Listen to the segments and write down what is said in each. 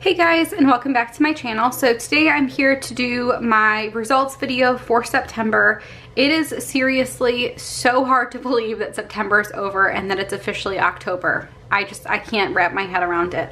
Hey guys, and welcome back to my channel. So today I'm here to do my results video for September. It is seriously so hard to believe that September is over and that it's officially October. I can't wrap my head around it.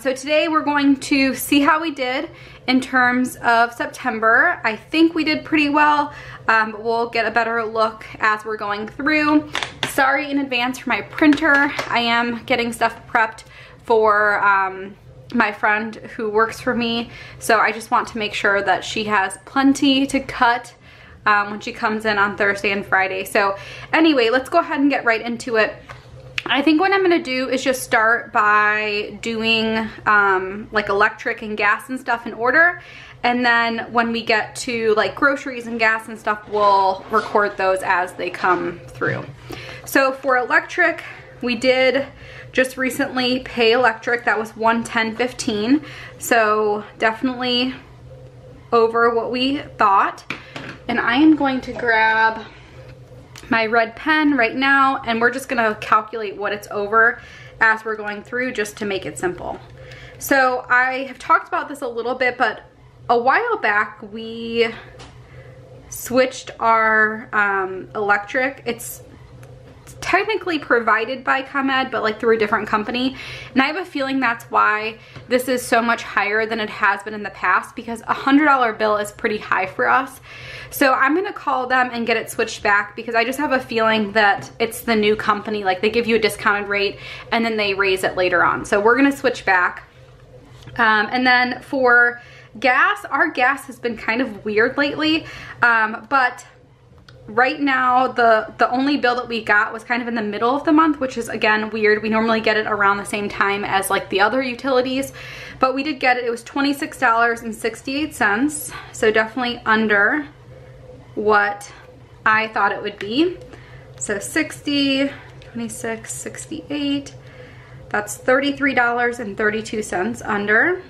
So today we're going to see how we did in terms of September. I think we did pretty well, but we'll get a better look as we're going through. Sorry in advance for my printer. I am getting stuff prepped for my friend who works for me, so I just want to make sure that she has plenty to cut when she comes in on Thursday and Friday. So anyway, let's go ahead and get right into it. I think what I'm gonna do is just start by doing like electric and gas and stuff in order, and then when we get to like groceries and gas and stuff, we'll record those as they come through. So for electric, we did just recently pay electric. That was $110.15, so definitely over what we thought. And I am going to grab my red pen right now, and we're just gonna calculate what it's over as we're going through, just to make it simple. So I have talked about this a little bit, but a while back we switched our electric. It's technically provided by ComEd, but like through a different company, and I have a feeling that's why this is so much higher than it has been in the past, because a $100 bill is pretty high for us. So I'm gonna call them and get it switched back, because I just have a feeling that it's the new company, like they give you a discounted rate and then they raise it later on. So we're gonna switch back. And then for gas, our gas has been kind of weird lately, but right now, the only bill that we got was kind of in the middle of the month, which is again weird. We normally get it around the same time as like the other utilities, but we did get it. It was $26.68, so definitely under what I thought it would be. So 60, 26, 68, that's $33.32 under.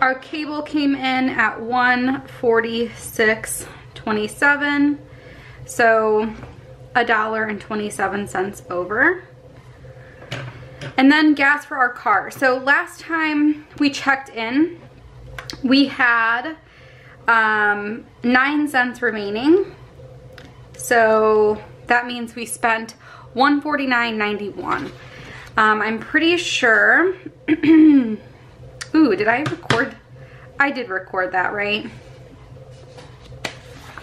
Our cable came in at $146.27, so $1.27 over. And then gas for our car. So last time we checked in, we had 9 cents remaining. So that means we spent $149.91. I'm pretty sure ooh, did I record? I did record that, right?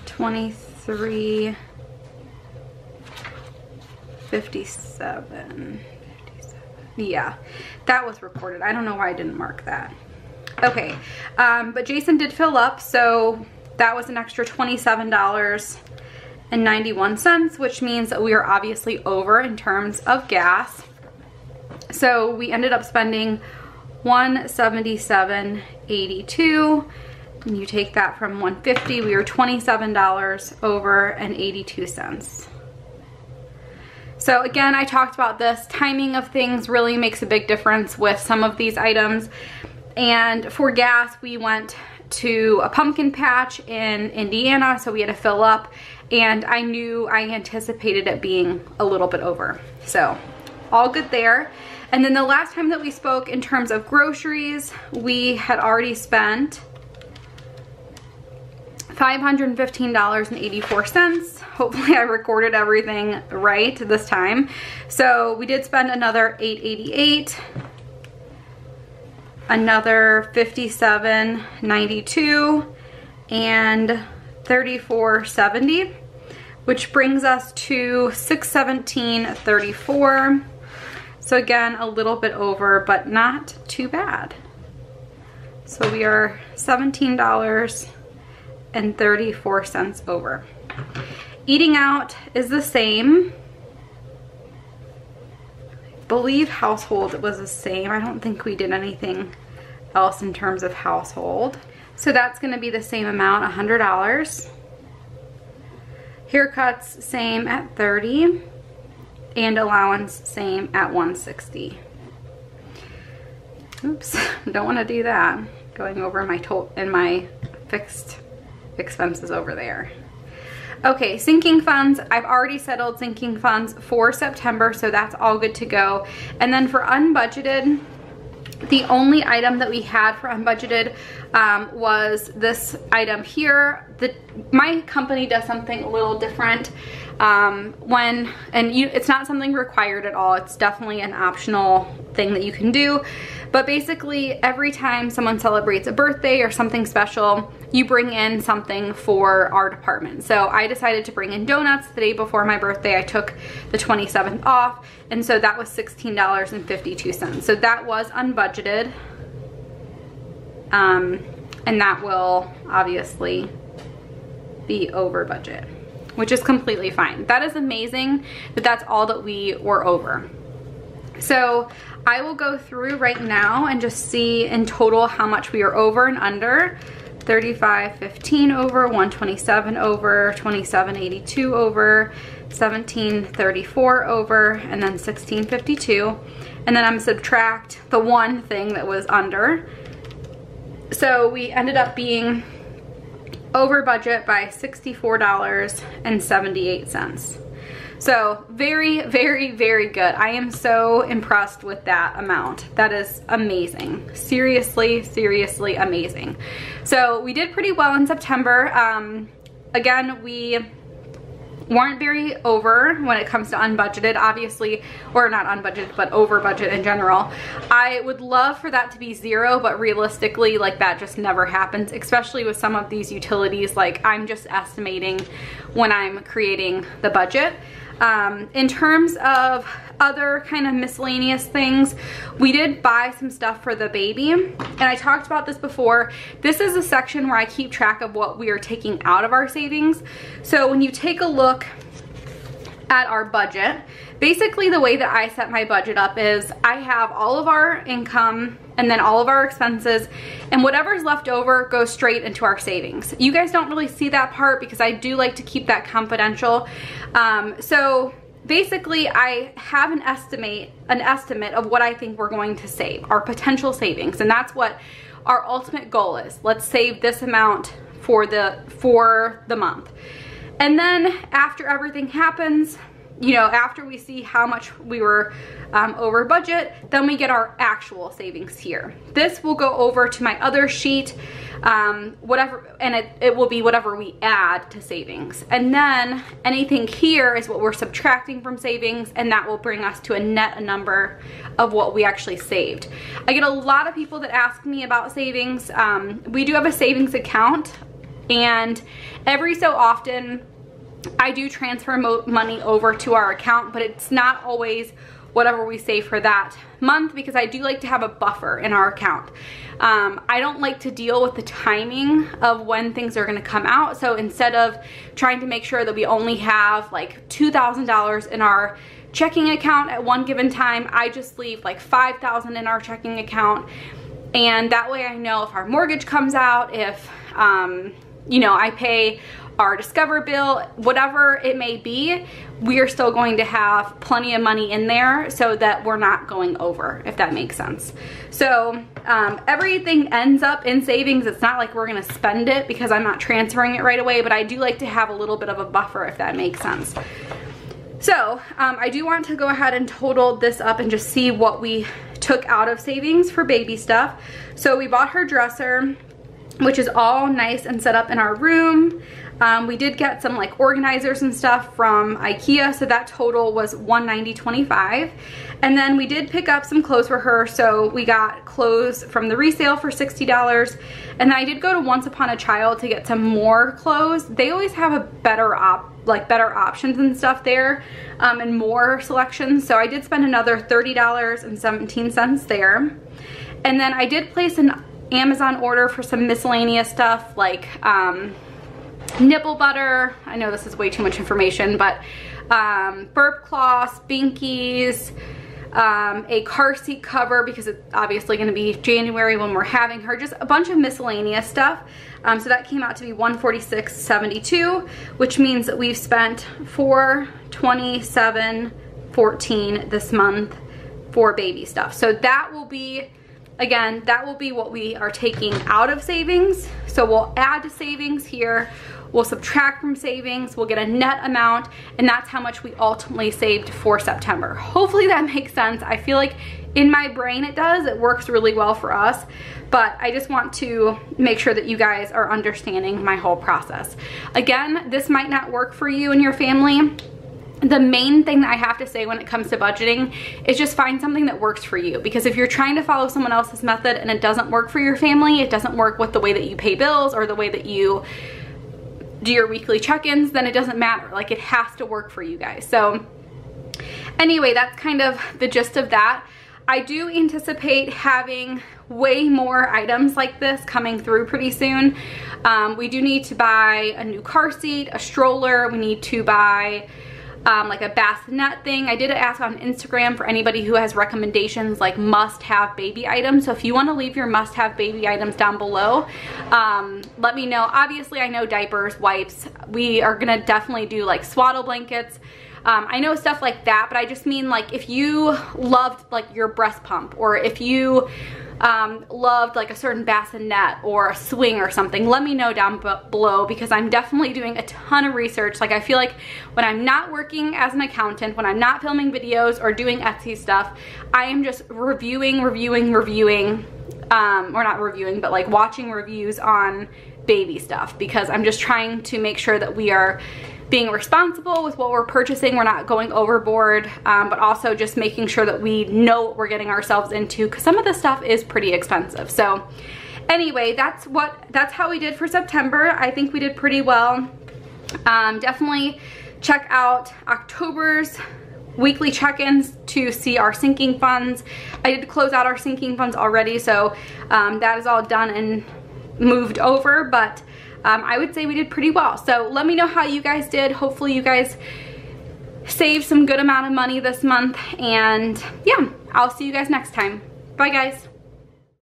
23.57. Yeah, that was recorded. I don't know why I didn't mark that. Okay, but Jason did fill up, so that was an extra $27.91, which means that we are obviously over in terms of gas. So we ended up spending $177.82, and you take that from $150, we were $27 over and 82 cents. So again, I talked about this, timing of things really makes a big difference with some of these items. And for gas, we went to a pumpkin patch in Indiana, so we had to fill up, and I anticipated it being a little bit over, so all good there. And then the last time that we spoke in terms of groceries, we had already spent $515.84. Hopefully I recorded everything right this time. So we did spend another $8.88, another $57.92, and $34.70, which brings us to $617.34. So again, a little bit over, but not too bad. So we are $17.34 over. Eating out is the same. I believe household was the same. I don't think we did anything else in terms of household. So that's gonna be the same amount, $100. Haircuts, same at $30. And allowance, same at $160. Oops, don't want to do that. Going over my my fixed expenses over there. Okay, sinking funds, I've already settled sinking funds for September, so that's all good to go. And then for unbudgeted, the only item that we had for unbudgeted was this item here. My company does something a little different it's not something required at all. It's definitely an optional thing that you can do. But basically, every time someone celebrates a birthday or something special, you bring in something for our department. So I decided to bring in donuts the day before my birthday. I took the 27th off, and so that was $16.52. So that was unbudgeted. And that will obviously be over budget, which is completely fine. That is amazing that that's all that we were over. So I will go through right now and just see in total how much we are over and under. 35.15 over, 127 over, 27.82 over, 17.34 over, and then 16.52. And then I'm gonna subtract the one thing that was under. So we ended up being over budget by $64.78. So very, very, very good. I am so impressed with that amount. That is amazing. Seriously, seriously amazing. So we did pretty well in September. Again, we weren't very over when it comes to unbudgeted, obviously, or not unbudgeted, but over budget in general. I would love for that to be zero, but realistically, like, that just never happens, especially with some of these utilities. Like, I'm just estimating when I'm creating the budget. In terms of other kind of miscellaneous things, we did buy some stuff for the baby, and I talked about this before. This is a section where I keep track of what we are taking out of our savings. So when you take a look at our budget, basically the way that I set my budget up is I have all of our income and then all of our expenses, and whatever's left over goes straight into our savings. You guys don't really see that part because I do like to keep that confidential. So basically I have an estimate of what I think we're going to save, our potential savings, and that's what our ultimate goal is. Let's save this amount for the month. And then after everything happens, you know, after we see how much we were over budget, then we get our actual savings here. This will go over to my other sheet, whatever, and it will be whatever we add to savings. And then anything here is what we're subtracting from savings, and that will bring us to a net number of what we actually saved. I get a lot of people that ask me about savings. We do have a savings account, and every so often I do transfer money over to our account, but it's not always whatever we save for that month because I do like to have a buffer in our account. I don't like to deal with the timing of when things are gonna come out. So instead of trying to make sure that we only have like $2,000 in our checking account at one given time, I just leave like $5,000 in our checking account. And that way I know if our mortgage comes out, if you know, I pay our Discover bill, whatever it may be, we are still going to have plenty of money in there so that we're not going over, if that makes sense. So everything ends up in savings. It's not like we're gonna spend it because I'm not transferring it right away, but I do like to have a little bit of a buffer, if that makes sense. So I do want to go ahead and total this up and just see what we took out of savings for baby stuff. So we bought her dresser, which is all nice and set up in our room. We did get some like organizers and stuff from IKEA, so that total was $190.25. And then we did pick up some clothes for her, so we got clothes from the resale for $60. And then I did go to Once Upon a Child to get some more clothes. They always have a better options and stuff there, and more selections. So I did spend another $30.17 there. And then I did place an Amazon order for some miscellaneous stuff like nipple butter. I know this is way too much information, but burp cloths, binkies, a car seat cover because it's obviously going to be January when we're having her, just a bunch of miscellaneous stuff. So that came out to be $146.72, which means that we've spent $427.14 this month for baby stuff. So that will be, again, that will be what we are taking out of savings. So we'll add to savings here. we'll subtract from savings, we'll get a net amount, and that's how much we ultimately saved for September. Hopefully that makes sense. I feel like in my brain it does. It works really well for us, but I just want to make sure that you guys are understanding my whole process. Again, this might not work for you and your family. The main thing that I have to say when it comes to budgeting is just find something that works for you, because if you're trying to follow someone else's method and it doesn't work for your family, it doesn't work with the way that you pay bills or the way that you do your weekly check-ins, then it doesn't matter. Like, it has to work for you guys. So anyway, that's kind of the gist of that. I do anticipate having way more items like this coming through pretty soon. We do need to buy a new car seat, a stroller. We need to buy like a bassinet thing. I did ask on Instagram for anybody who has recommendations, like must-have baby items. So if you want to leave your must-have baby items down below, let me know. Obviously, I know diapers, wipes. We are gonna definitely do like swaddle blankets. I know stuff like that, but I just mean like if you loved like your breast pump, or if you loved like a certain bassinet or a swing or something, let me know down below, because I'm definitely doing a ton of research. Like, I feel like when I'm not working as an accountant, when I'm not filming videos or doing Etsy stuff, I am just reviewing, or not reviewing, but like watching reviews on baby stuff, because I'm just trying to make sure that we are being responsible with what we're purchasing. We're not going overboard, but also just making sure that we know what we're getting ourselves into, because some of this stuff is pretty expensive. So anyway, that's how we did for September. I think we did pretty well. Definitely check out October's weekly check-ins to see our sinking funds. I did close out our sinking funds already, so that is all done and moved over, but I would say we did pretty well. So let me know how you guys did. Hopefully you guys saved some good amount of money this month, and yeah, I'll see you guys next time. Bye guys.